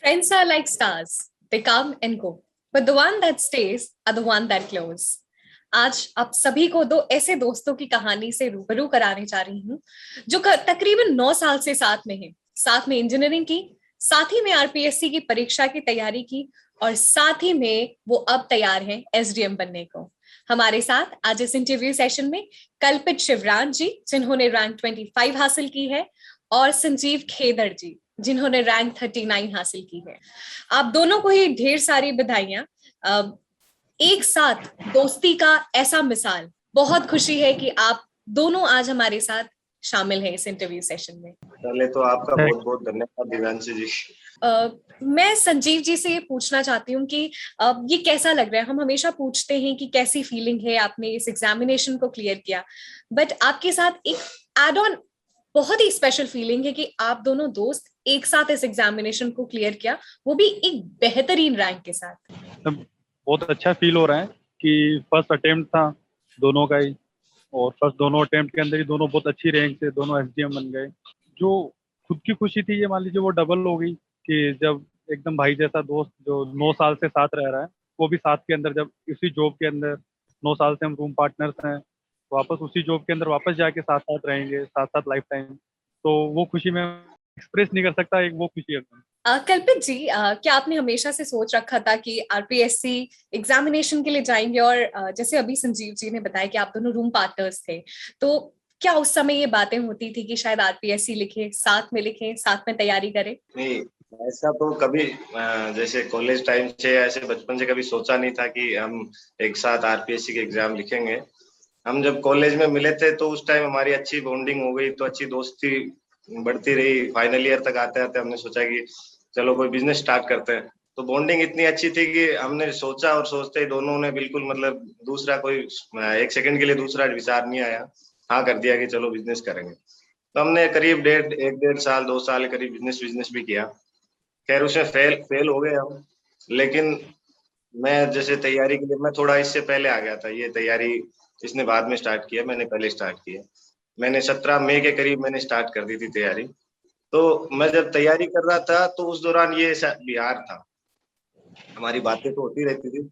Friends are like stars. They come and go. But the one that stays are the one that glows. आज आप सभी को दो ऐसे दोस्तों की कहानी से रूबरू कराने जा रही हूँ जो तकरीबन 9 साल से साथ में इंजीनियरिंग की, साथ ही में आरपीएससी की परीक्षा की तैयारी की और साथ ही में वो अब तैयार हैं एसडीएम बनने को। हमारे साथ आज इस इंटरव्यू सेशन में कल्पित शिवराज जी जिन्होंने रैंक 25 हासिल की है और संजीव खेदड़ जी जिन्होंने रैंक 39 हासिल की है। आप दोनों को ही ढेर सारी बधाइयां। एक साथ दोस्ती का ऐसा मिसाल, बहुत खुशी है कि आप दोनों आज हमारे साथ शामिल हैं इस इंटरव्यू सेशन में। पहले तो आपका बहुत बहुत धन्यवाद दिव्यांशी जी। मैं संजीव जी से ये पूछना चाहती हूँ कि ये कैसा लग रहा है। हम हमेशा पूछते हैं कि कैसी फीलिंग है, आपने इस एग्जामिनेशन को क्लियर किया, बट आपके साथ एक एड ऑन बहुत ही स्पेशल फीलिंग है कि आप दोनों दोस्त एक साथ इस एग्जामिनेशन को क्लियर किया, वो भी एक बेहतरीन रैंक के साथ। बहुत अच्छा फील हो रहा है कि फर्स्ट अटेम्प्ट था दोनों का ही, और फर्स्ट दोनों अटेम्प्ट के अंदर ही दोनों बहुत अच्छी रैंक से दोनों एसडीएम बन गए। जो खुद की खुशी थी ये मान लीजिए वो डबल हो गई कि जब एकदम भाई जैसा दोस्त जो 9 साल से साथ रह रहा है वो भी साथ के अंदर, जब इसी जॉब के अंदर 9 साल से हम रूम पार्टनर्स हैं, वापस उसी जॉब के अंदर वापस जाके साथ साथ रहेंगे, साथ साथ लाइफ टाइम, तो वो खुशी में एक्सप्रेस नहीं कर सकता। एक वो खुशी है। कल्पित जी, क्या आपने हमेशा से सोच रखा था कि आरपीएससी एग्जामिनेशन के लिए जाएंगे? और जैसे अभी संजीव जी ने बताया कि आप दोनों रूम पार्टनर्स थे, तो क्या उस समय ये बातें होती थी कि शायद आरपीएससी लिखे, साथ में तैयारी करें? नहीं, ऐसा तो कभी जैसे कॉलेज टाइम से ऐसे बचपन से कभी सोचा नहीं था कि हम एक साथ आरपीएससी के एग्जाम लिखेंगे। हम जब कॉलेज में मिले थे तो उस टाइम हमारी अच्छी बॉन्डिंग हो गई, तो अच्छी दोस्ती बढ़ती रही। फाइनल ईयर तक आते आते हमने सोचा कि चलो कोई बिजनेस स्टार्ट करते हैं। तो बॉन्डिंग इतनी अच्छी थी कि हमने सोचा और सोचते ही दोनों ने बिल्कुल मतलब दूसरा कोई एक सेकंड के लिए दूसरा विचार नहीं आया, हाँ कर दिया कि चलो बिजनेस करेंगे। तो हमने करीब एक डेढ़ साल 2 साल के करीब बिजनेस भी किया। खैर उसमें फेल हो गए हम, लेकिन मैं जैसे तैयारी के लिए मैं थोड़ा इससे पहले आ गया था। ये तैयारी इसने बाद में स्टार्ट किया, मैंने पहले स्टार्ट किया। मैंने 17 मई के करीब मैंने स्टार्ट कर दी थी तैयारी। तो मैं जब तैयारी कर रहा था तो उस दौरान ये बिहार था। हमारी बातें तो होती रहती थी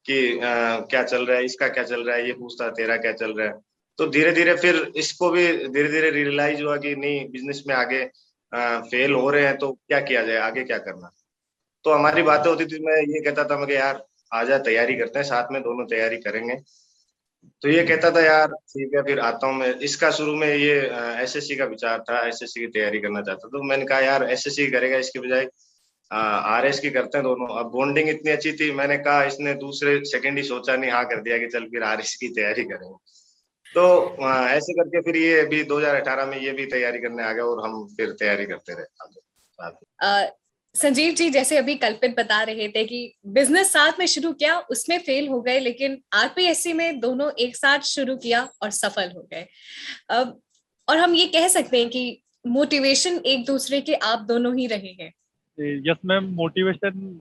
कि क्या चल रहा है, इसका क्या चल रहा है, ये पूछता तेरा क्या चल रहा है। तो धीरे धीरे फिर इसको भी धीरे धीरे रियलाइज हुआ कि नहीं, बिजनेस में आगे फेल हो रहे हैं तो क्या किया जाए, आगे क्या करना। तो हमारी बातें होती थी, मैं ये कहता था मैं कि यार आजा तैयारी करते हैं, साथ में दोनों तैयारी करेंगे। तो ये कहता था यार ठीक है फिर आता हूँ मैं। इसका शुरू में ये एसएससी का विचार था, एसएससी की तैयारी करना चाहता। तो मैंने कहा यार एसएससी करेगा इसके बजाय आरएस की करते हैं दोनों। अब बॉन्डिंग इतनी अच्छी थी, मैंने कहा, इसने दूसरे सेकंड ही सोचा नहीं, हाँ कर दिया कि चल फिर आरएस की तैयारी करेंगे। तो ऐसे करके फिर ये अभी 2018 में ये भी तैयारी करने आ गया और हम फिर तैयारी करते रहे। संजीव जी, जैसे अभी कल्पित बता रहे थे कि बिजनेस साथ में शुरू किया, उसमें फेल हो गए, लेकिन आरपीएससी में दोनों एक साथ शुरू किया और सफल हो गए। और हम ये कह सकते हैं कि मोटिवेशन एक दूसरे के आप दोनों ही रहे हैं। यस मैम, मोटिवेशन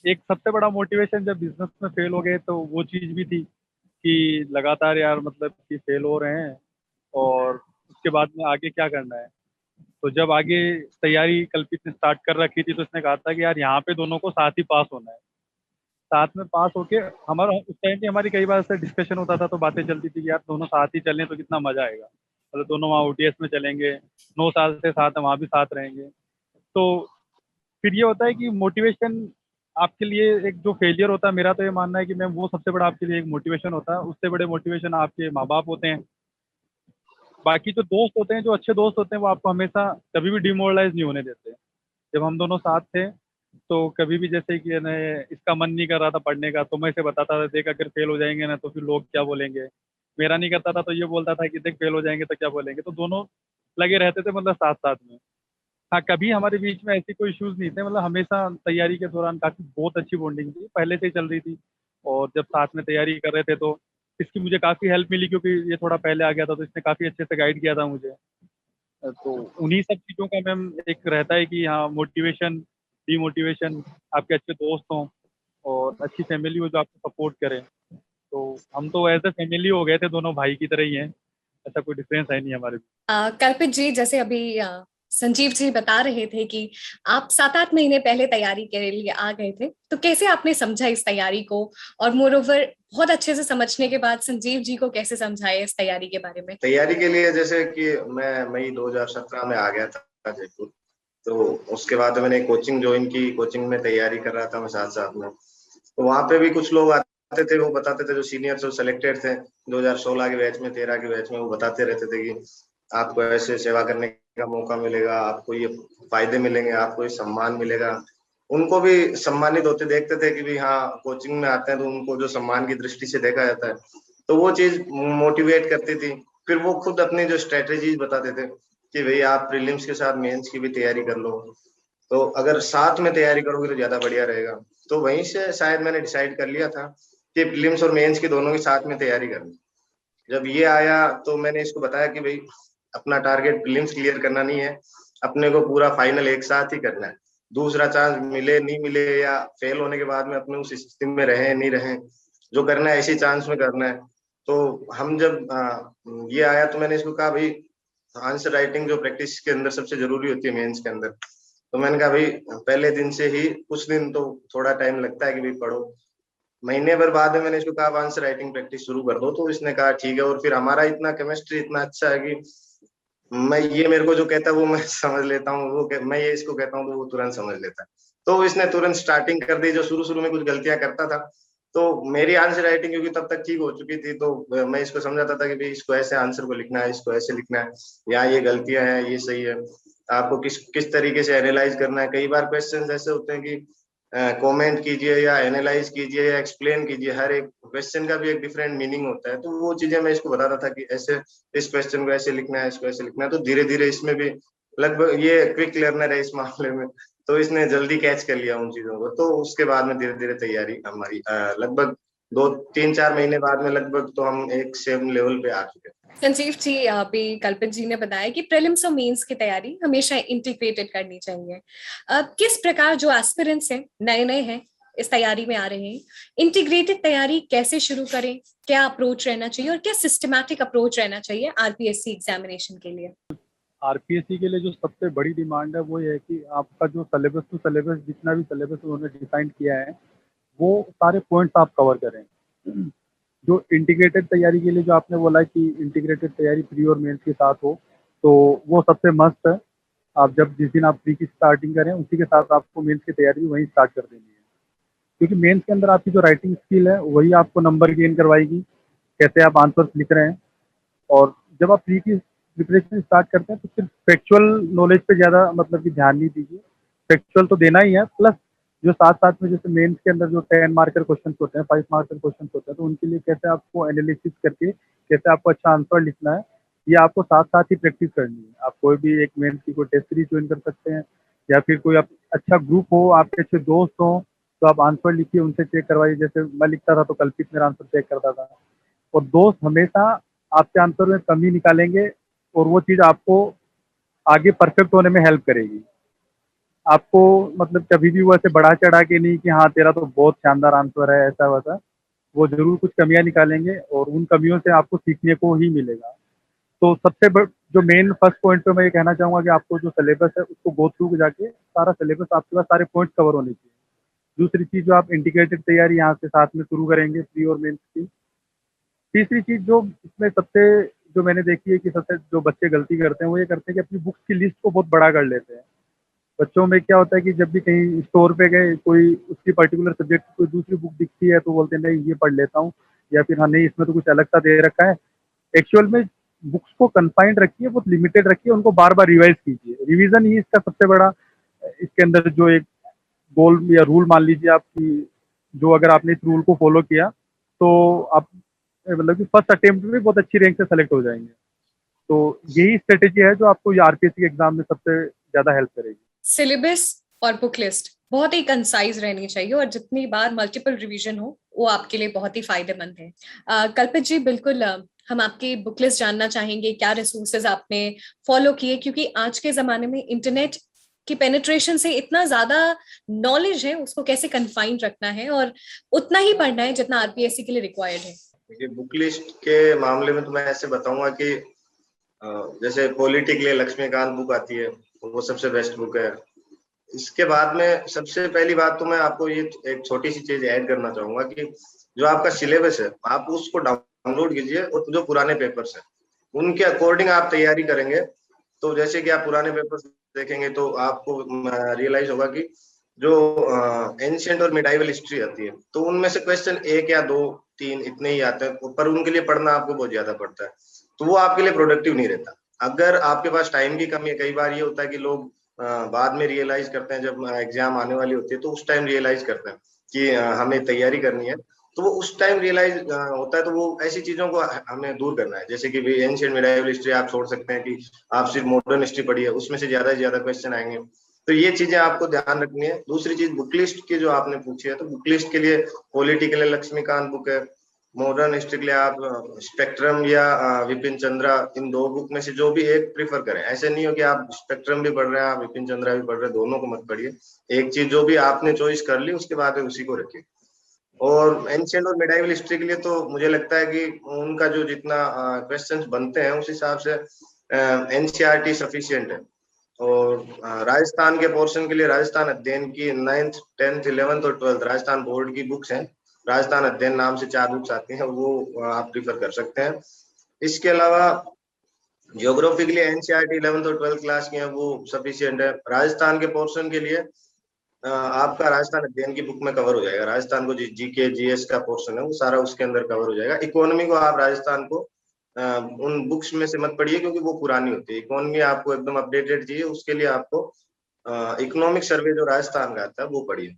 एक सबसे बड़ा मोटिवेशन जब बिजनेस में फेल हो गए तो वो चीज़ भी थी कि लगातार यार मतलब कि फेल हो रहे हैं और उसके बाद में आगे क्या करना है। तो जब आगे तैयारी कल्पित ने स्टार्ट कर रखी थी तो उसने कहा था कि यार यहाँ पे दोनों को साथ ही पास होना है। साथ में पास होके हमारा उस टाइम पे हमारी कई बार से डिस्कशन होता था, तो बातें चलती थी कि यार दोनों साथ ही चलें तो कितना मजा आएगा। मतलब दोनों वहाँ ओटीएस में चलेंगे, 9 साल से साथ है, वहाँ भी साथ रहेंगे। तो फिर ये होता है कि मोटिवेशन आपके लिए एक जो फेलियर होता है, मेरा तो ये मानना है कि मैम वो सबसे बड़ा आपके लिए एक मोटिवेशन होता है। उससे बड़े मोटिवेशन आपके माँ बाप होते हैं। बाकी जो दोस्त होते हैं, जो अच्छे दोस्त होते हैं, वो आपको हमेशा कभी भी डिमोरलाइज नहीं होने देते। जब हम दोनों साथ थे तो कभी भी जैसे कि इसका मन नहीं कर रहा था पढ़ने का तो मैं इसे बताता था देख अगर फेल हो जाएंगे ना तो फिर लोग क्या बोलेंगे। मेरा नहीं करता था तो ये बोलता था कि देख फेल हो जाएंगे तो क्या बोलेंगे। तो दोनों लगे रहते थे मतलब साथ साथ में। हाँ, कभी हमारे बीच में ऐसी कोई इश्यूज नहीं थे। मतलब हमेशा तैयारी के दौरान काफ़ी बहुत अच्छी बॉन्डिंग थी, पहले से ही चल रही थी। और जब साथ में तैयारी कर रहे थे तो इसकी मुझे काफ़ी हेल्प मिली क्योंकि ये थोड़ा पहले आ गया था तो इसने काफ़ी अच्छे से गाइड किया था मुझे। तो उन्हीं सब चीज़ों का मैम एक रहता है कि हाँ, मोटिवेशन, डीमोटिवेशन, आपके अच्छे दोस्त हों और अच्छी फैमिली हो जो आपको सपोर्ट करे। तो हम तो एज ए फैमिली हो गए थे, दोनों भाई की तरह ही हैं। ऐसा कोई डिफरेंस है नहीं हमारे। कल्पित जी, जैसे अभी संजीव जी बता रहे थे कि आप 7-8 महीने पहले तैयारी के लिए आ गए थे, तो कैसे आपने समझा इस तैयारी को, और मोरओवर बहुत अच्छे से समझने के बाद संजीव जी को कैसे समझाए इस तैयारी के बारे में? तैयारी के लिए जैसे कि मैं मई 2017 में आ गया था जयपुर, तो उसके बाद मैंने कोचिंग ज्वाइन की, कोचिंग में तैयारी कर रहा था मैं साथ साथ में। तो वहाँ पे भी कुछ लोग आते थे, वो बताते थे, जो सीनियर जो सिलेक्टेड थे 2016 के बैच में, 13 के बैच में, वो बताते रहते थे कि आपको ऐसे सेवा करने का मौका मिलेगा, आपको ये फायदे मिलेंगे, आपको ये सम्मान मिलेगा। उनको भी सम्मानित होते देखते थे कि भाई हाँ, कोचिंग में आते हैं तो उनको जो सम्मान की दृष्टि से देखा जाता है, तो वो चीज मोटिवेट करती थी। फिर वो खुद अपनी जो स्ट्रेटेजीज बताते थे कि भाई आप प्रीलिम्स के साथ मेंस की भी तैयारी कर लो, तो अगर साथ में तैयारी करोगे तो ज्यादा बढ़िया रहेगा। तो वहीं से शायद मैंने डिसाइड कर लिया था कि प्रीलिम्स और मेंस की दोनों की साथ में तैयारी करनी। जब ये आया तो मैंने इसको बताया कि भाई अपना टारगेट प्रीलिम्स क्लियर करना नहीं है, अपने को पूरा फाइनल एक साथ ही करना है। दूसरा चांस मिले नहीं मिले या फेल होने के बाद में अपने उस स्थिति में रहे नहीं रहे, जो करना है इसी चांस में करना है। तो हम जब ये आया तो मैंने इसको कहा भाई आंसर राइटिंग जो प्रैक्टिस के अंदर सबसे जरूरी होती है मेंस के अंदर, तो मैंने कहा भाई पहले दिन से ही कुछ दिन तो थोड़ा टाइम लगता है कि भाई पढ़ो। महीने भर बाद में मैंने इसको कहा आप आंसर राइटिंग प्रैक्टिस शुरू कर दो, तो इसने कहा ठीक है। और फिर हमारा इतना केमिस्ट्री इतना अच्छा है कि मैं ये मेरे को जो कहता है वो मैं समझ लेता हूँ, मैं ये इसको कहता हूँ तो वो तुरंत समझ लेता है। तो इसने तुरंत स्टार्टिंग कर दी, जो शुरू शुरू में कुछ गलतियां करता था, तो मेरी आंसर राइटिंग क्योंकि तब तक ठीक हो चुकी थी, तो मैं इसको समझाता था कि भाई इसको ऐसे आंसर को लिखना है, इसको ऐसे लिखना है, यहाँ ये गलतियां हैं, ये सही है, आपको किस किस तरीके से एनालाइज करना है। कई बार क्वेश्चन ऐसे होते हैं कि कमेंट कीजिए या एनालाइज कीजिए या एक्सप्लेन कीजिए, हर एक क्वेश्चन का भी एक डिफरेंट मीनिंग होता है। तो वो चीजें मैं इसको बताता था कि ऐसे इस क्वेश्चन को ऐसे लिखना है, इसको ऐसे लिखना है। तो धीरे धीरे इसमें भी लगभग ये क्विक लर्नर है इस मामले में, तो इसने जल्दी कैच कर लिया उन चीजों को। तो उसके बाद में धीरे धीरे तैयारी हमारी लगभग 2-3-4 महीने बाद में लगभग तो हम एक सेम लेवल पे आ चुके हैं। संजीव जी, अभी कल्पित जी ने बताया कि प्रीलिम्स और मेंस की तैयारी हमेशा इंटीग्रेटेड करनी चाहिए। किस प्रकार जो एस्पिरेंट्स हैं, नए नए हैं, इस तैयारी में आ रहे हैं, इंटीग्रेटेड तैयारी कैसे शुरू करें, क्या अप्रोच रहना चाहिए और क्या सिस्टमैटिक अप्रोच रहना चाहिए आरपीएससी एग्जामिनेशन के लिए? आरपीएससी के लिए जो सबसे बड़ी डिमांड है वो ये है कि आपका जो सिलेबस टू सिलेबस जितना भी सिलेबस उन्होंने डिफाइन किया है वो सारे पॉइंट्स आप कवर करें। जो इंटीग्रेटेड तैयारी के लिए जो आपने बोला कि इंटीग्रेटेड तैयारी प्री और मेंस के साथ हो, तो वो सबसे मस्त है। आप जब जिस दिन आप प्री की स्टार्टिंग करें उसी के साथ आपको मेंस की तैयारी भी वहीं स्टार्ट कर देनी है, क्योंकि मेंस के अंदर आपकी जो राइटिंग स्किल है वही आपको नंबर गेन करवाएगी, कैसे आप आंसर्स लिख रहे हैं। और जब आप प्री की प्रिपरेशन स्टार्ट करते हैं तो सिर्फ फैक्चुअल नॉलेज पे ज़्यादा मतलब कि ध्यान नहीं दीजिए, फैक्चुअल तो देना ही है, प्लस जो साथ साथ में जैसे मेंस के अंदर जो 10 मार्कर क्वेश्चन होते हैं, 5 मार्कर क्वेश्चन होते हैं, तो उनके लिए कैसे आपको एनालिसिस करके कैसे आपको अच्छा आंसर लिखना है, ये आपको साथ साथ ही प्रैक्टिस करनी है। आप कोई भी एक मेंस की कोई टेस्ट सीरीज ज्वाइन कर सकते हैं, या फिर कोई आप अच्छा ग्रुप हो, आपके अच्छे दोस्त हों, तो आप आंसर लिखिए, उनसे चेक करवाइए। जैसे मैं लिखता था तो कल्पित मेरा आंसर चेक करता था, और दोस्त हमेशा आपके आंसर में कमी निकालेंगे और वो चीज़ आपको आगे परफेक्ट होने में हेल्प करेगी। आपको मतलब कभी भी वो ऐसे बढ़ा चढ़ा के नहीं कि हाँ तेरा तो बहुत शानदार आंसर है ऐसा वैसा, वो ज़रूर कुछ कमियाँ निकालेंगे और उन कमियों से आपको सीखने को ही मिलेगा। तो जो मेन फर्स्ट पॉइंट पे मैं ये कहना चाहूँगा कि आपको जो सिलेबस है उसको गो थ्रू जाके सारा सिलेबस आपके पास सारे पॉइंट्स कवर होने चाहिए। दूसरी चीज़ जो आप इंटीग्रेटेड तैयारी यहाँ से साथ में शुरू करेंगे प्री और मेंस की। तीसरी चीज़ जो इसमें सबसे जो मैंने देखी है कि सबसे जो बच्चे गलती करते हैं वो ये करते हैं कि अपनी बुक्स की लिस्ट को बहुत बड़ा कर लेते हैं। बच्चों में क्या होता है कि जब भी कहीं स्टोर पे गए, कोई उसकी पर्टिकुलर सब्जेक्ट की कोई दूसरी बुक दिखती है तो बोलते हैं नहीं ये पढ़ लेता हूँ, या फिर हाँ नहीं इसमें तो कुछ अलग सा दे रखा है। एक्चुअल में बुक्स को कन्फाइंड रखिए, बहुत लिमिटेड रखिए, उनको बार बार रिवाइज कीजिए। रिवीजन ही इसका सबसे बड़ा इसके अंदर जो एक गोल या रूल मान लीजिए आपकी, जो अगर आपने इस रूल को फॉलो किया तो आप मतलब कि फर्स्ट अटेम्प्ट में बहुत अच्छी रैंक से सेलेक्ट हो जाएंगे। तो यही स्ट्रेटेजी है जो आपको आरपीएससी के एग्जाम में सबसे ज्यादा हेल्प करेगी। सिलेबस और बुक लिस्ट बहुत ही कंसाइज रहनी चाहिए और जितनी बार मल्टीपल रिवीजन हो वो आपके लिए बहुत ही फायदेमंद है। कल्पित जी, बिल्कुल हम आपकी बुक लिस्ट जानना चाहेंगे, क्या रिसोर्सेज आपने फॉलो किए, क्योंकि आज के जमाने में इंटरनेट की पेनिट्रेशन से इतना ज्यादा नॉलेज है, उसको कैसे कन्फाइंड रखना है और उतना ही पढ़ना है जितना आरपीएससी के लिए रिक्वायर्ड है। देखिए बुक लिस्ट के मामले में तो मैं ऐसे बताऊंगा कि जैसे पॉलिटी के लिए लक्ष्मीकांत बुक आती है, वो सबसे बेस्ट बुक है। इसके बाद में सबसे पहली बात तो मैं आपको ये एक छोटी सी चीज ऐड करना चाहूंगा कि जो आपका सिलेबस है आप उसको डाउनलोड कीजिए, और जो पुराने पेपर्स हैं उनके अकॉर्डिंग आप तैयारी करेंगे तो जैसे कि आप पुराने पेपर्स देखेंगे तो आपको रियलाइज होगा कि जो एंशियंट और मिडाइवल हिस्ट्री आती है तो उनमें से क्वेश्चन एक या दो तीन इतने ही आते हैं, पर उनके लिए पढ़ना आपको बहुत ज्यादा पड़ता है, तो वो आपके लिए प्रोडक्टिव नहीं रहता। अगर आपके पास टाइम की कमी है, कई बार ये होता है कि लोग बाद में रियलाइज करते हैं जब एग्जाम आने वाली होती है तो उस टाइम रियलाइज करते हैं कि हमें तैयारी करनी है, तो वो उस टाइम रियलाइज होता है, तो वो ऐसी चीजों को हमें दूर करना है। जैसे कि एंशियंट मिडाइवल हिस्ट्री आप छोड़ सकते हैं कि आप सिर्फ मॉडर्न हिस्ट्री पढ़िए, उसमें से ज्यादा से ज्यादा क्वेश्चन आएंगे, तो ये चीजें आपको ध्यान रखनी है। दूसरी चीज बुक लिस्ट की जो आपने पूछी है, तो बुक लिस्ट के लिए पॉलिटी के लिए लक्ष्मीकांत बुक है, मॉडर्न हिस्ट्री के लिए आप स्पेक्ट्रम या विपिन चंद्रा, इन दो बुक में से जो भी एक प्रीफर करें। ऐसे नहीं हो कि आप स्पेक्ट्रम भी पढ़ रहे हैं आप विपिन चंद्रा भी पढ़ रहे हैं, दोनों को मत पढ़िए, एक चीज जो भी आपने चॉइस कर ली उसके बाद उसी को रखिए। और एंशियंट और मिडाइवल हिस्ट्री के लिए तो मुझे लगता है कि उनका जो जितना क्वेश्चंस बनते हैं उस हिसाब से एनसीईआरटी सफिशिएंट है। और राजस्थान के पोर्शन के लिए राजस्थान अध्ययन की 9th 10th 11th और 12th राजस्थान बोर्ड की बुक्स हैं, राजस्थान अध्ययन नाम से 4 बुक्स आती हैं, वो आप प्रीफर कर सकते हैं। इसके अलावा ज्योग्राफी के लिए एनसीईआरटी 11th और 12th क्लास की है, वो सफिशिएंट है। राजस्थान के पोर्शन के लिए आपका राजस्थान अध्ययन की बुक में कवर हो जाएगा, राजस्थान को जीके जीएस का पोर्शन है वो सारा उसके अंदर कवर हो जाएगा। इकोनॉमी को आप राजस्थान को उन बुक्स में से मत पढ़िए क्योंकि वो पुरानी होती है। इकोनॉमी आपको एकदम अपडेटेड चाहिए, उसके लिए आपको इकोनॉमिक सर्वे जो राजस्थान का आता है वो पढ़िए।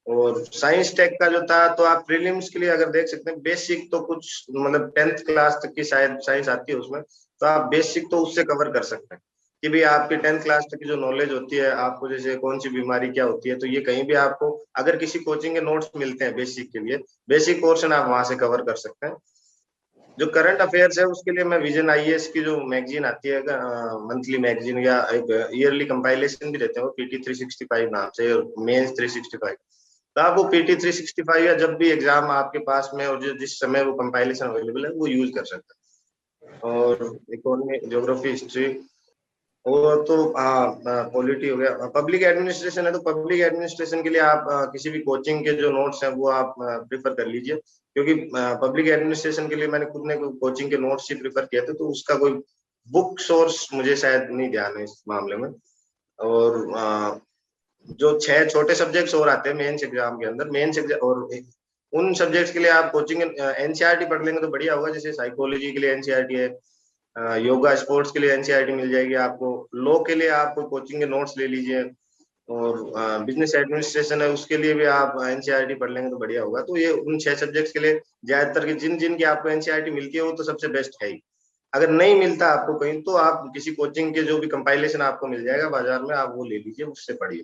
और साइंस टेक का जो था, तो आप प्रीलिम्स के लिए अगर देख सकते हैं, बेसिक तो कुछ मतलब 10th क्लास तक की शायद साइंस आती है उसमें, तो आप बेसिक तो उससे कवर कर सकते हैं कि भाई आपकी 10th क्लास तक की जो नॉलेज होती है आपको, जैसे कौन सी बीमारी क्या होती है, तो ये कहीं भी आपको अगर किसी कोचिंग के नोट्स मिलते हैं बेसिक के लिए, बेसिक पोर्शन आप वहां से कवर कर सकते हैं। जो करंट अफेयर्स है उसके लिए मैं विजन आईएएस की जो मैगजीन आती है मंथली मैगजीन या एक ईयरली कंपाइलेशन भी रहते हैं वो पीटी 365 नाम से, मेंस 365, तो आप वो पीटी 365 या जब भी एग्जाम आपके पास में और जिस समय वो कंपाइलेशन अवेलेबल है वो यूज कर सकते हैं। और इकोनॉमी ज्योग्राफी हिस्ट्री वो तो पॉलिटी हो गया। पब्लिक एडमिनिस्ट्रेशन है तो पब्लिक एडमिनिस्ट्रेशन के लिए आप किसी भी कोचिंग के जो नोट्स हैं वो आप प्रिफर कर लीजिए, क्योंकि पब्लिक एडमिनिस्ट्रेशन के लिए मैंने खुद ने कोचिंग के नोट्स ही प्रिफर किए थे, तो उसका कोई बुक सोर्स मुझे शायद नहीं ध्यान है इस मामले में। और जो 6 छोटे सब्जेक्ट्स और आते हैं मेंस एग्जाम के अंदर, मेंस एग्जाम और उन सब्जेक्ट्स के लिए आप कोचिंग एनसीईआरटी पढ़ लेंगे तो बढ़िया होगा। जैसे साइकोलॉजी के लिए एनसीईआरटी है, योगा स्पोर्ट्स के लिए एनसीईआरटी मिल जाएगी आपको, लॉ के लिए आप कोचिंग के नोट्स ले लीजिए, और बिजनेस एडमिनिस्ट्रेशन है उसके लिए भी आप एनसीईआरटी पढ़ लेंगे तो बढ़िया होगा। तो ये उन 6 सब्जेक्ट्स के लिए ज्यादातर की जिन जिन की आपको एनसीईआरटी मिलती है वो तो सबसे बेस्ट है ही। अगर नहीं मिलता आपको कहीं तो आप किसी कोचिंग के जो भी कंपाइलेशन आपको मिल जाएगा बाजार में, आप वो ले लीजिए, उससे पढ़िए।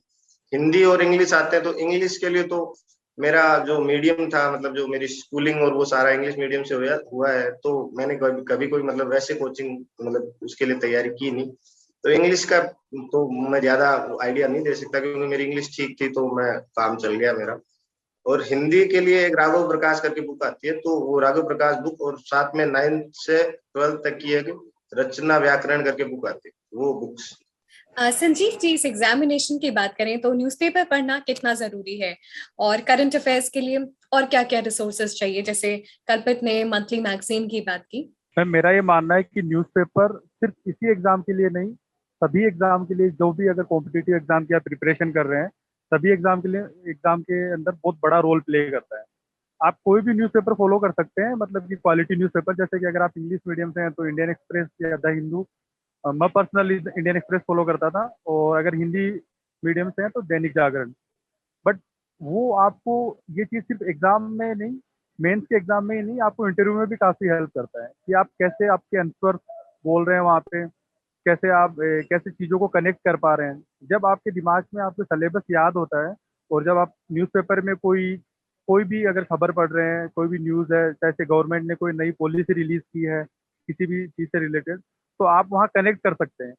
हिंदी और इंग्लिश आते हैं तो इंग्लिश के लिए तो मेरा जो मीडियम था, मतलब जो मेरी स्कूलिंग और वो सारा इंग्लिश मीडियम से हुआ है, तो मैंने कभी कोई मतलब वैसे कोचिंग मतलब उसके लिए तैयारी की नहीं, तो इंग्लिश का तो मैं ज्यादा आइडिया नहीं दे सकता क्योंकि मेरी इंग्लिश ठीक थी तो मैं काम चल गया मेरा। और हिंदी के लिए एक राघव प्रकाश करके बुक आती है, तो वो राघव प्रकाश बुक, और साथ में 9th से 12th तक की एक रचना व्याकरण करके बुक आती है, वो बुक्स। संजीव जी, इस एग्जामिनेशन की बात करें तो न्यूज़पेपर पढ़ना कितना जरूरी है, और करंट अफेयर्स के लिए और क्या क्या रिसोर्सेज चाहिए, जैसे कल्पित ने मंथली मैगजीन की बात की। मैम मेरा ये मानना है कि न्यूज़पेपर सिर्फ इसी एग्जाम के लिए नहीं, सभी एग्जाम के लिए, जो भी अगर कॉम्पिटिटिव एग्जाम की आप प्रिपरेशन कर रहे हैं, सभी एग्जाम के लिए, एग्जाम के अंदर बहुत बड़ा रोल प्ले करता है। आप कोई भी न्यूज़पेपर फॉलो कर सकते हैं, मतलब कि क्वालिटी न्यूज़पेपर, जैसे कि अगर आप इंग्लिश मीडियम से हैं तो इंडियन एक्सप्रेस या द हिंदू, मैं पर्सनली इंडियन एक्सप्रेस फॉलो करता था, और अगर हिंदी मीडियम से हैं तो दैनिक जागरण। बट वो आपको ये चीज़ सिर्फ एग्जाम में नहीं, मेंस के एग्जाम में ही नहीं, आपको इंटरव्यू में भी काफ़ी हेल्प करता है कि आप कैसे आपके आंसर बोल रहे हैं वहाँ पे, कैसे आप कैसे चीज़ों को कनेक्ट कर पा रहे हैं। जब आपके दिमाग में आपको सिलेबस याद होता है, और जब आप न्यूज़पेपर में कोई कोई भी अगर खबर पढ़ रहे हैं, कोई भी न्यूज़ है, जैसे गवर्नमेंट ने कोई नई पॉलिसी रिलीज की है किसी भी चीज़ से रिलेटेड, तो आप वहाँ कनेक्ट कर सकते हैं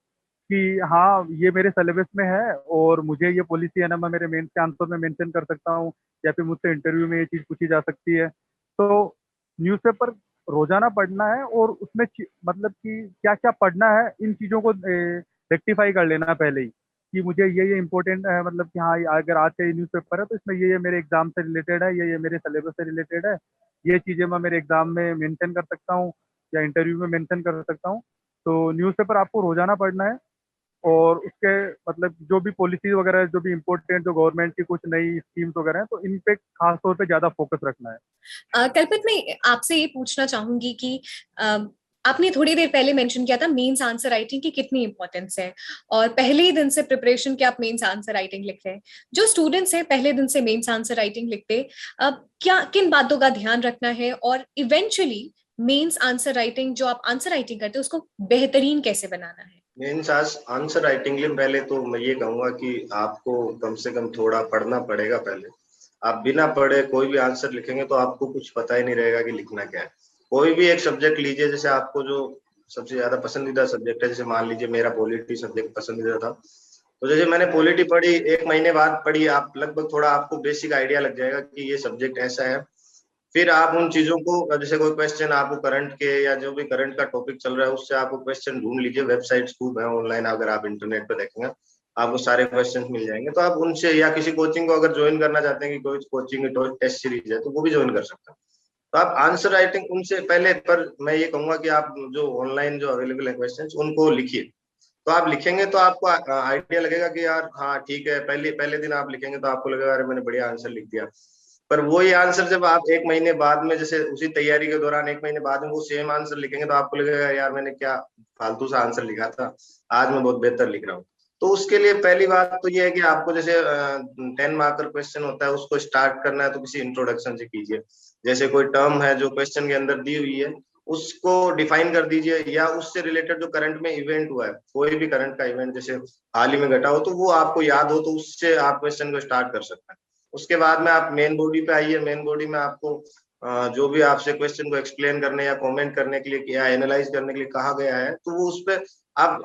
कि हाँ ये मेरे सिलेबस में है और मुझे ये पॉलिसी है ना, मैं मेरे मेंस के आंसर में मेंशन कर सकता हूँ, या फिर मुझसे इंटरव्यू में ये चीज़ पूछी जा सकती है। तो न्यूज़पेपर रोजाना पढ़ना है, और उसमें मतलब कि क्या क्या पढ़ना है इन चीज़ों को रेक्टिफाई कर लेना पहले ही, कि मुझे ये इम्पोर्टेंट है, मतलब कि हाँ अगर आज का ये न्यूज़पेपर है तो इसमें ये मेरे एग्जाम से रिलेटेड है, ये मेरे सिलेबस से रिलेटेड है, ये चीज़ें मैं मेरे एग्जाम में मेंशन कर सकता हूँ या इंटरव्यू में मेंशन कर सकता हूँ। तो न्यूज़पेपर आपको रोजाना पढ़ना है, और उसके मतलब जो भी पॉलिसीज वगैरह है, जो भी इम्पोर्टेंट जो गवर्नमेंट की कुछ नई स्कीम्स वगैरह हैं, तो इन पे खास तौर पे ज्यादा फोकस रखना है। कल्पित, मैं आपसे ये पूछना चाहूंगी कि आपने थोड़ी देर पहले मेंशन किया था मेंस आंसर राइटिंग की कितनी इंपॉर्टेंस है, और पहले ही दिन से प्रिपरेशन के आप मेंस आंसर राइटिंग लिख रहे हैं। जो स्टूडेंट्स हैं पहले दिन से मेंस आंसर राइटिंग लिखते, क्या किन बातों का ध्यान रखना है, और इवेंचुअली मेंस आंसर राइटिंग जो आप आंसर राइटिंग करते हैं उसको बेहतरीन कैसे बनाना है? मीन्स आज आंसर राइटिंग के लिए पहले तो मैं ये कहूंगा कि आपको कम से कम थोड़ा पढ़ना पड़ेगा पहले। आप बिना पढ़े कोई भी आंसर लिखेंगे तो आपको कुछ पता ही नहीं रहेगा कि लिखना क्या है। कोई भी एक सब्जेक्ट लीजिए, जैसे आपको जो सबसे ज्यादा पसंदीदा सब्जेक्ट है, जैसे मान लीजिए मेरा पॉलिटी सब्जेक्ट पसंदीदा था, तो जैसे मैंने पॉलिटी पढ़ी, 1 महीने बाद पढ़ी, आप लगभग थोड़ा आपको बेसिक आइडिया लग जाएगा कि ये सब्जेक्ट ऐसा है। फिर आप उन चीजों को, जैसे कोई क्वेश्चन आपको करंट के या जो भी करंट का टॉपिक चल रहा है उससे आपको क्वेश्चन ढूंढ लीजिए। वेबसाइट्स खूब है ऑनलाइन, अगर आप इंटरनेट पे देखेंगे आपको सारे क्वेश्चंस मिल जाएंगे। तो आप उनसे, या किसी कोचिंग को अगर ज्वाइन करना चाहते हैं कि कोई कोचिंग टेस्ट सीरीज है तो वो भी ज्वाइन कर सकते हैं। तो आप आंसर राइटिंग उनसे पहले, पर मैं ये कहूंगा कि आप जो ऑनलाइन जो अवेलेबल है क्वेश्चन उनको लिखिए। तो आप लिखेंगे तो आपको आइडिया लगेगा कि यार हाँ ठीक है, पहले पहले दिन आप लिखेंगे तो आपको लगेगा अरे मैंने बढ़िया आंसर लिख दिया। पर वही आंसर जब आप 1 महीने बाद में, जैसे उसी तैयारी के दौरान 1 महीने बाद में वो सेम आंसर लिखेंगे तो आपको लगेगा यार मैंने क्या फालतू सा आंसर लिखा था, आज मैं बहुत बेहतर लिख रहा हूँ। तो उसके लिए पहली बात तो ये है कि आपको जैसे 10 मार्कर क्वेश्चन होता है उसको स्टार्ट करना है तो किसी इंट्रोडक्शन से कीजिए। जैसे कोई टर्म है जो क्वेश्चन के अंदर दी हुई है उसको डिफाइन कर दीजिए, या उससे रिलेटेड जो करंट में इवेंट हुआ है, कोई भी करंट का इवेंट जैसे हाल ही में घटा हो तो वो आपको याद हो, तो उससे आप क्वेश्चन को स्टार्ट कर सकते हैं। उसके बाद में आप मेन बॉडी पे आइए। मेन बॉडी में आपको जो भी आपसे क्वेश्चन को एक्सप्लेन करने या कमेंट करने के लिए या एनालाइज करने के लिए कहा गया है, तो वो उस पे आप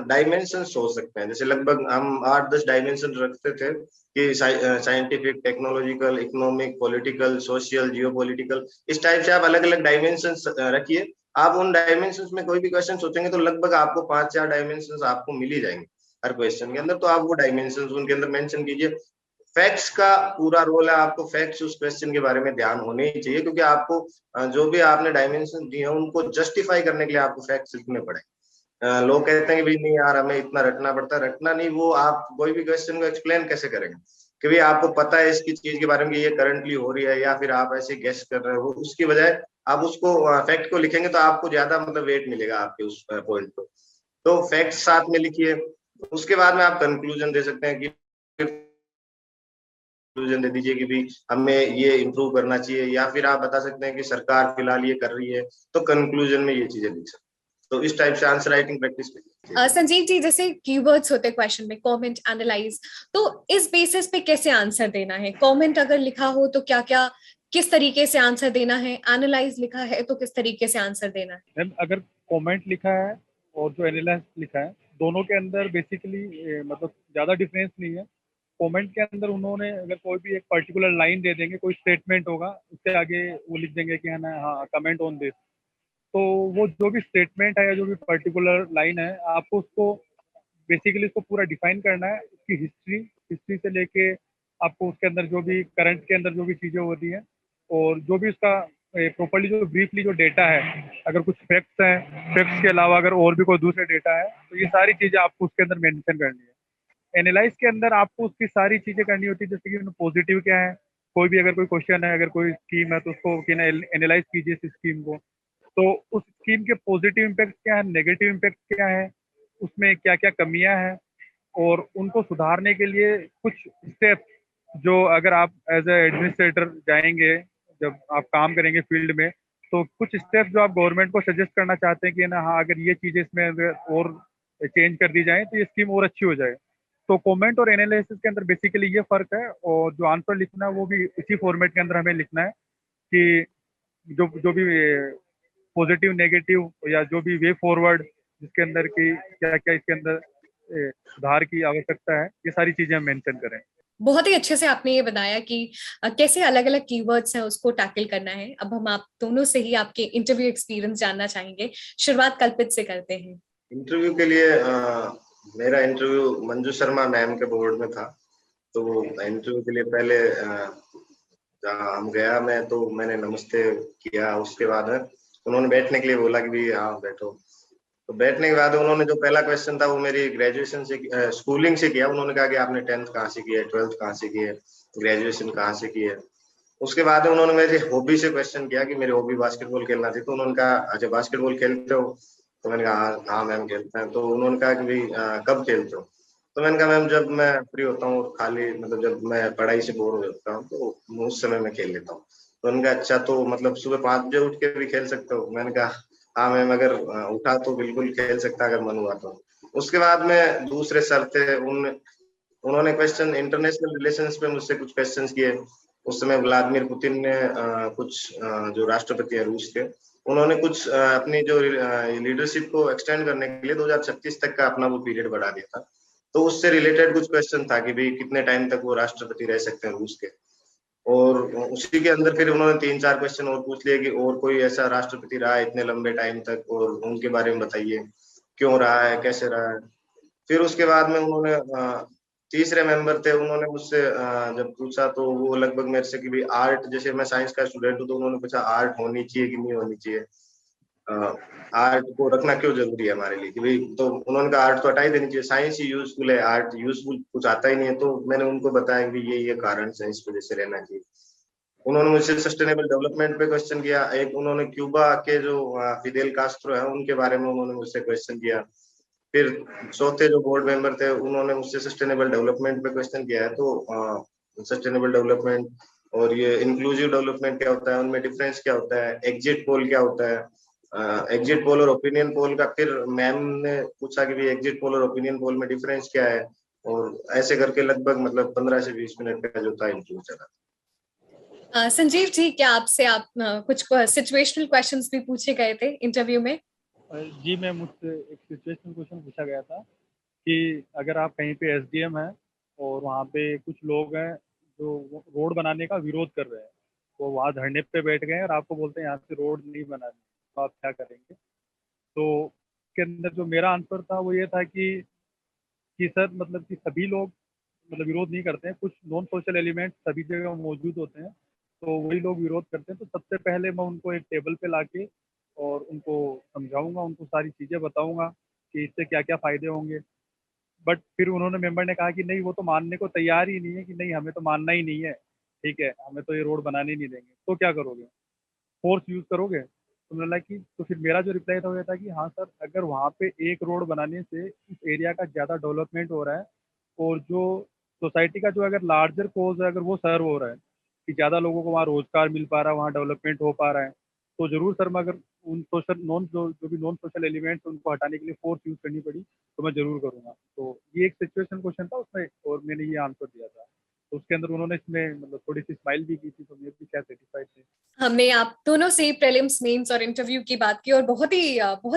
डायमेंशन सोच सकते हैं। जैसे लगभग हम 8-10 डायमेंशन रखते थे कि scientific, technological, economic, political, social, geopolitical, इस टाइप से आप अलग अलग डायमेंशन रखिए। आप उन डायमेंशन में कोई भी क्वेश्चन सोचेंगे तो लगभग आपको 5-4 डायमेंशन आपको मिल ही जाएंगे हर क्वेश्चन के अंदर। तो आप वो डायमेंशन उनके अंदर मेंशन कीजिए। फैक्ट्स का पूरा रोल है, आपको फैक्ट्स उस क्वेश्चन के बारे में ध्यान होने ही चाहिए, क्योंकि आपको जो भी आपने डायमेंशन दिए हैं उनको जस्टिफाई करने के लिए आपको फैक्ट्स लिखने पड़े। लोग कहते हैं कि भाई नहीं यार हमें इतना रटना पड़ता है, रटना नहीं। वो आप कोई भी क्वेश्चन को एक्सप्लेन कैसे करेंगे कि भाई आपको पता है इसकी चीज के बारे में कि ये करंटली हो रही है, या फिर आप ऐसे गेस कर रहे हो, उसकी बजाय आप उसको फैक्ट को लिखेंगे तो आपको ज्यादा मतलब वेट मिलेगा आपके उस पॉइंट को। तो फैक्ट साथ में लिखिए। उसके बाद में आप कंक्लूजन दे सकते हैं कि कंक्लूजन दे दीजिए कि भी हमें ये इम्प्रूव करना चाहिए, या फिर आप बता सकते हैं कि सरकार फिलहाल ये कर रही है, तो कंक्लूजन में ये चीजें लिख सकते हैं। तो इस टाइप से आंसर राइटिंग प्रैक्टिस कीजिए। संजीव जी, जैसे कीवर्ड्स होते हैं क्वेश्चन में, कमेंट, एनालाइज, तो इस बेसिस पे कैसे आंसर देना है? कमेंट अगर लिखा हो तो क्या क्या किस तरीके से आंसर देना है? एनालाइज लिखा है तो किस तरीके से आंसर देना है? मैम अगर कमेंट लिखा है और जो एनालाइज लिखा है, दोनों के अंदर बेसिकली मतलब ज़्यादा डिफरेंस नहीं है। कमेंट के अंदर उन्होंने अगर कोई भी एक पर्टिकुलर लाइन दे देंगे, कोई स्टेटमेंट होगा, उसके आगे वो लिख देंगे कि है ना हाँ कमेंट ऑन दिस। तो वो जो भी स्टेटमेंट है या जो भी पर्टिकुलर लाइन है, आपको उसको बेसिकली उसको पूरा डिफाइन करना है। उसकी हिस्ट्री हिस्ट्री से लेके आपको उसके अंदर जो भी करंट के अंदर जो भी चीज़ें होती हैं, और जो भी उसका प्रॉपर्ली जो ब्रीफली जो डेटा है, अगर कुछ फैक्ट्स हैं, फैक्ट्स के अलावा अगर और भी कोई दूसरे डेटा है, तो ये सारी चीज़ें आपको उसके अंदर मेंशन करनी है। एनालाइज के अंदर आपको उसकी सारी चीज़ें करनी होती है, जैसे कि पॉजिटिव क्या है, कोई भी अगर कोई क्वेश्चन है, अगर कोई स्कीम है तो उसको एनालाइज कीजिए इस स्कीम को। तो उस स्कीम के पॉजिटिव इम्पैक्ट क्या है, नेगेटिव इम्पैक्ट क्या है, उसमें क्या क्या कमियां हैं, और उनको सुधारने के लिए कुछ स्टेप जो अगर आप एज ए एडमिनिस्ट्रेटर जाएंगे, जब आप काम करेंगे फील्ड में, तो कुछ स्टेप जो आप गवर्नमेंट को सजेस्ट करना चाहते हैं कि ना हाँ अगर ये चीज़ें इसमें अगर और चेंज कर दी जाए तो ये स्कीम और अच्छी हो जाए। तो कमेंट और एनालिसिस के अंदर बेसिकली ये फर्क है, और जो आंसर लिखना है वो भी इसी फॉर्मेट के अंदर हमें लिखना है कि जो जो भी पॉजिटिव, नेगेटिव, या जो भी वे फॉरवर्ड जिसके अंदर की क्या क्या इसके अंदर सुधार की आवश्यकता है, ये सारी चीजें हम मेंशन करें। बहुत ही अच्छे से आपने ये बताया कि कैसे अलग अलग कीवर्ड्स हैं उसको टैकल करना है। अब हम आप दोनों से ही आपके इंटरव्यू एक्सपीरियंस जानना चाहेंगे। शुरुआत कल्पित से करते हैं। इंटरव्यू के लिए मेरा इंटरव्यू मंजू शर्मा मैम के बोर्ड में था। तो इंटरव्यू के लिए पहले जहाँ हम गया मैं, तो मैंने नमस्ते किया। उसके बाद उन्होंने बैठने के लिए बोला कि भी हाँ बैठो। तो बैठने के बाद उन्होंने जो पहला क्वेश्चन था वो मेरी ग्रेजुएशन से स्कूलिंग से किया। उन्होंने कहा कि आपने 10th कहाँ से की है, 12th कहाँ से की है, ग्रेजुएशन कहाँ से की है। उसके बाद उन्होंने मेरी हॉबी से क्वेश्चन किया कि मेरी हॉबी बास्केटबॉल खेलना थी। तो उन्होंने कहा अच्छा बास्केटबॉल खेलते हो? तो मैंने कहा हाँ हाँ मैम खेलते हैं। तो उन्होंने कहा कि भाई कब खेलते हो? तो मैंने कहा मैम जब मैं फ्री होता हूँ, खाली मतलब जब मैं पढ़ाई से बोर हो जाता हूँ तो उस समय मैं खेल लेता हूँ। तो उन्होंने कहा अच्छा तो मतलब सुबह 5 बजे उठ के भी खेल सकते हो? मैंने कहा हाँ मैम, अगर उठा तो बिल्कुल खेल सकता अगर मन हुआ तो। उसके बाद में दूसरे सर थे, उन्होंने क्वेश्चन इंटरनेशनल रिलेशंस पे मुझसे कुछ क्वेश्चंस किए। उस समय व्लादिमीर पुतिन ने जो राष्ट्रपति है रूस के, उन्होंने कुछ अपनी जो लीडरशिप को एक्सटेंड करने के लिए 2036 तक का अपना वो पीरियड बढ़ा दिया था। तो उससे रिलेटेड कुछ क्वेश्चन था कि भाई कितने टाइम तक वो राष्ट्रपति रह सकते हैं रूस के। और उसी के अंदर फिर उन्होंने 3-4 क्वेश्चन और पूछ लिए कि और कोई ऐसा राष्ट्रपति रहा है इतने लंबे टाइम तक, और उनके बारे में बताइए, क्यों रहा है, कैसे रहा है। फिर उसके बाद में उन्होंने तीसरे मेंबर थे, उन्होंने मुझसे जब पूछा तो वो लगभग मेरे से कि भाई आर्ट, जैसे मैं साइंस का स्टूडेंट हूँ, तो उन्होंने पूछा आर्ट होनी चाहिए कि नहीं होनी चाहिए, आर्ट को रखना क्यों जरूरी है हमारे लिए, कि भाई तो उन्होंने कहा आर्ट तो हटा ही देनी चाहिए, साइंस ही यूजफुल है, आर्ट यूजफुल कुछ आता ही नहीं है। तो मैंने उनको बताया कि ये कारण है, इस वजह से रहना चाहिए। उन्होंने मुझसे सस्टेनेबल डेवलपमेंट पे क्वेश्चन किया। एक उन्होंने क्यूबा के जो फिदेल कास्ट्रो है उनके बारे में उन्होंने मुझसे क्वेश्चन किया। फिर चौथे जो बोर्ड मेंबर थे उन्होंने मुझसे सस्टेनेबल डेवलपमेंट पे क्वेश्चन किया है। तो सस्टेनेबल डेवलपमेंट और ये इंक्लूसिव डेवलपमेंट क्या होता है, उनमें डिफरेंस क्या होता है, एग्जिट पोल क्या होता है, एग्जिट पोल और ओपिनियन पोल का। फिर मैम ने पूछा कि भाई एग्जिट पोल और ओपिनियन पोल में डिफरेंस क्या है, और ऐसे करके लगभग मतलब 15 से 20 मिनट का जो था इंटरव्यू चला। संजीव जी, क्या आपसे कुछ सिचुएशनल क्वेश्चंस भी पूछे गए थे इंटरव्यू में? जी मैं मुझसे एक सिचुएशनल क्वेश्चन पूछा गया था कि अगर आप कहीं पे एसडीएम हैं और वहाँ पे कुछ लोग हैं जो रोड बनाने का विरोध कर रहे हैं, तो वहाँ धरने पे बैठ गए हैं और आपको बोलते हैं यहाँ से रोड नहीं बनानी, तो आप क्या करेंगे? तो के अंदर जो मेरा आंसर था वो ये था कि सर मतलब कि सभी लोग मतलब विरोध नहीं करते हैं, कुछ नॉन सोशल एलिमेंट सभी जगह मौजूद होते हैं, तो वही लोग विरोध करते हैं। तो सबसे पहले मैं उनको एक टेबल पे लाके और उनको समझाऊंगा, उनको सारी चीज़ें बताऊंगा कि इससे क्या क्या फ़ायदे होंगे। बट फिर उन्होंने मेंबर ने कहा कि नहीं, वो तो मानने को तैयार ही नहीं है कि नहीं हमें तो मानना ही नहीं है, ठीक है हमें तो ये रोड बनाने ही नहीं देंगे, तो क्या करोगे, फोर्स यूज करोगे? तो मैंने लगा कि तो फिर मेरा जो रिप्लाई था वो ये था कि हाँ सर, अगर वहाँ पे एक रोड बनाने से उस एरिया का ज़्यादा डेवलपमेंट हो रहा है और जो सोसाइटी का जो अगर लार्जर कोज है अगर वो सर्व हो रहा है कि ज़्यादा लोगों को वहाँ रोजगार मिल पा रहा है, वहाँ डेवलपमेंट हो पा रहा है, तो जरूर सर मैं अगर उन सोशल नॉन जो भी नॉन सोशल एलिमेंट्स उनको हटाने के लिए फोर्स यूज करनी पड़ी तो मैं जरूर करूँगा। तो ये एक सिचुएशन क्वेश्चन था उसमें और मैंने ये आंसर दिया था। तो उसके अंदर उन्होंने इसमें मतलब थोड़ी सी स्माइल भी की थी, तो मेरे भी क्या सेटिस्फाइड थे। हमने आप दोनों से प्रीलिम्स, मेंस और इंटरव्यू की बात की और बहुत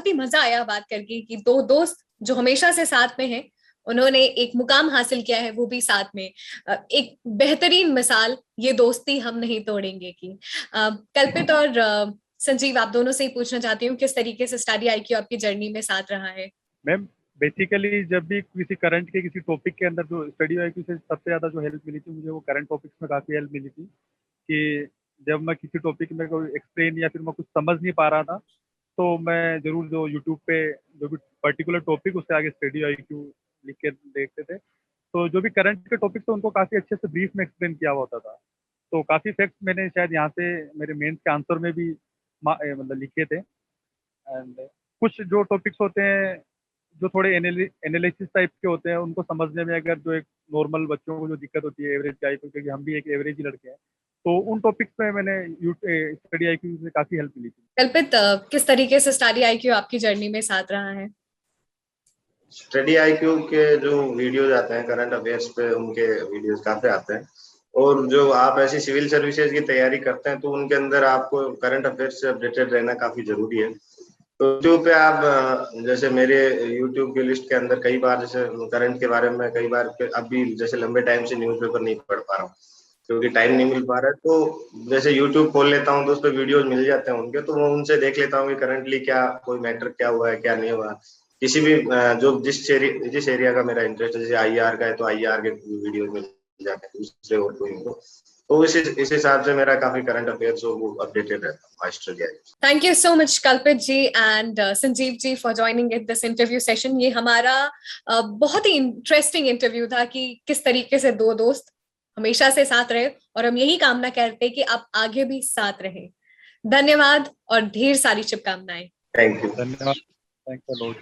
ही मजा आया बात करके कि दो दोस्त जो हमेशा से साथ में हैं, उन्होंने एक मुकाम हासिल किया है, वो भी साथ में। एक बेहतरीन मिसाल ये दोस्ती हम नहीं तोड़ेंगे की। कल्पित और संजीव, आप दोनों से ही पूछना चाहती हूँ, किस तरीके से स्टडी आईक्यू आपकी जर्नी में साथ रहा है? मैम बेसिकली जब भी किसी करंट के किसी टॉपिक के अंदर जो स्टडी आईक्यू से सबसे ज़्यादा जो हेल्प मिली थी मुझे, वो करंट टॉपिक्स में काफ़ी हेल्प मिली थी कि जब मैं किसी टॉपिक में कोई एक्सप्लेन या फिर मैं कुछ समझ नहीं पा रहा था, तो मैं ज़रूर जो यूट्यूब पे जो भी पर्टिकुलर टॉपिक उससे आगे स्टडी आईक्यू लिख के देखते थे, तो जो भी करंट के टॉपिक थे उनको काफ़ी अच्छे से ब्रीफ में एक्सप्लेन किया हुआ होता था। तो काफ़ी फैक्ट्स मैंने शायद यहाँ से मेरे मेंस के आंसर में भी मतलब लिखे थे। एंड कुछ जो टॉपिक्स होते हैं जो थोड़े एनालिसिस टाइप के होते हैं, उनको समझने में अगर जो एक नॉर्मल बच्चों को जो दिक्कत होती है एवरेज गाय को, क्योंकि हम भी एक एवरेज ही लड़के हैं, तो उन टॉपिक्स में मैंने स्टडी आईक्यू से काफ़ी हेल्प मिली थी। कल्पित, किस तरीके से स्टडी आईक्यू आपकी जर्नी में साथ रहा है? स्टडी आईक्यू के जो वीडियोज आते हैं करंट अफेयर्स पे, उनके वीडियोज काफी आते हैं। और जो आप ऐसी सिविल सर्विसेज की तैयारी करते हैं तो उनके अंदर आपको करंट अफेयर्स से अपडेटेड रहना काफी जरूरी है। तो यूट्यूब पे आप जैसे मेरे यूट्यूब की लिस्ट के अंदर कई बार जैसे करंट के बारे में कई बार अभी जैसे लंबे टाइम से न्यूज़पेपर नहीं पढ़ पा रहा हूँ क्योंकि टाइम नहीं मिल पा रहा है, तो जैसे यूट्यूब खोल लेता हूँ तो उस पर वीडियोज मिल जाते हैं उनके, तो मैं उनसे देख लेता हूँ कि करंटली क्या कोई मैटर क्या हुआ है क्या नहीं हुआ। किसी भी जो जिस एरिया का मेरा इंटरेस्ट है, जैसे IR का है तो IR के वीडियो में जाके दूसरे और कोई को, तो इस हिसाब से मेरा काफी करंट अफेयर्स वो अपडेटेड रहता है Australia. Thank you so much Kalpit ji and Sanjeev ji for joining in this interview session. ये हमारा बहुत ही इंटरेस्टिंग इंटरव्यू था कि किस तरीके से दो दोस्त हमेशा से साथ रहे, और हम यही कामना करते हैं कि आप आगे भी साथ रहे। धन्यवाद और ढेर सारी शुभकामनाएं। Thank you. धन्यवाद। Thank you.